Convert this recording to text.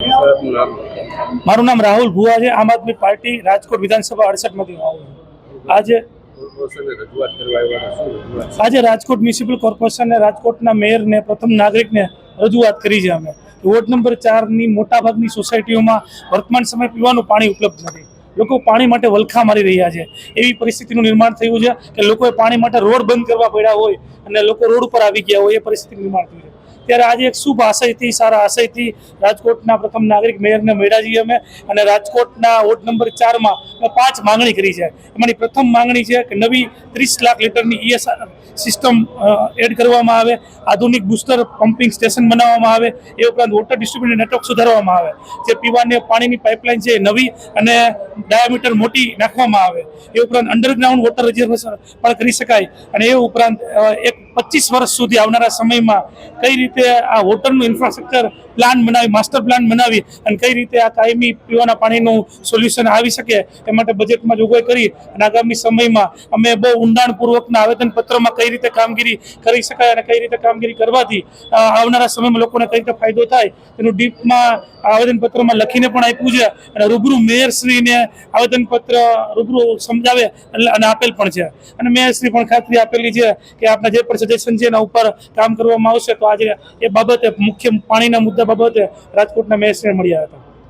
સાહેબનું નામ મારું નામ રાહુલ ભુવા છે। આમ આદમી પાર્ટી રાજકોટ વિધાનસભા 68 માંથી આવું છું। કોર્પોરેશને રજૂઆત કરવા આવ્યા હતા. શું રજૂઆત છે? આજે રાજકોટ મ્યુનિસિપલ કોર્પોરેશનને રાજકોટના મેયરને પ્રથમ નાગરિકને રજૂઆત કરી છે અમે વોર્ડ નંબર 4 ની મોટાભાગની સોસાયટીઓમાં વર્તમાન સમય પીવાનું પાણી ઉપલબ્ધ નથી। લોકો પાણી માટે વલખા મારી રહ્યા છે। એવી પરિસ્થિતિનું નિર્માણ થયું છે કે લોકોએ પાણી માટે રોડ બંધ કરવા પડ્યા હોય અને લોકો રોડ ઉપર આવી ગયા હોય, એ પરિસ્થિતિનું નિર્માણ થયું છે। ત્યારે આજે એક શુભ આશયથી, સારા આશયથી રાજકોટના પ્રથમ નાગરિક મેયરને મળ્યા છીએ અમે, અને રાજકોટના વોર્ડ નંબર 4માં 5 માંગણી કરી છે। એમાંની પ્રથમ માંગણી છે કે નવી 30 લાખ લીટરની ESR સિસ્ટમ એડ કરવામાં આવે, આધુનિક બુસ્ટર પમ્પિંગ સ્ટેશન બનાવવામાં આવે, એ ઉપરાંત વોટર ડિસ્ટ્રીબ્યુશન નેટવર્ક સુધારવામાં આવે, જે પીવાને પાણીની પાઇપલાઇન છે નવી અને ડાયામીટર મોટી નાખવામાં આવે, એ ઉપરાંત અંડરગ્રાઉન્ડ વોટર રિઝર્વેશન પણ કરી શકાય, અને એ ઉપરાંત એક 25 વર્ષ સુધી આવનારા સમયમાં કઈ રીતે આ વોટરનું ઇન્ફ્રાસ્ટ્રક્ચર પ્લાન બનાવી, માસ્ટર પ્લાન બનાવી અને કઈ રીતે આ કાયમી પીવાના પાણીનું સોલ્યુશન આવી શકે એ માટે બજેટમાં જોગવાઈ કરી અને આગામી સમયમાં અમે બહુ ઊંડાણપૂર્વકના આવેદનપત્રમાં કઈ રીતે કામગીરી કરી શકાય અને કઈ રીતે કામગીરી કરવાથી આવનારા સમયમાં લોકોને કઈ રીતે ફાયદો થાય તેનું ડીપમાં આવેદનપત્રમાં લખીને પણ આપ્યું છે, અને રૂબરૂ મેયરશ્રીને આવેદનપત્ર રૂબરૂ સમજાવે અને આપેલ પણ છે, અને મેયરશ્રી પણ ખાતરી આપેલી છે કે આપણા જે પણ સજેશન છે એના ઉપર કામ કરવામાં આવશે। તો આજે એ બાબતે મુખ્ય પાણીના મુદ્દા બાબતે રાજકોટના મેયરશ્રીને મળ્યા હતા।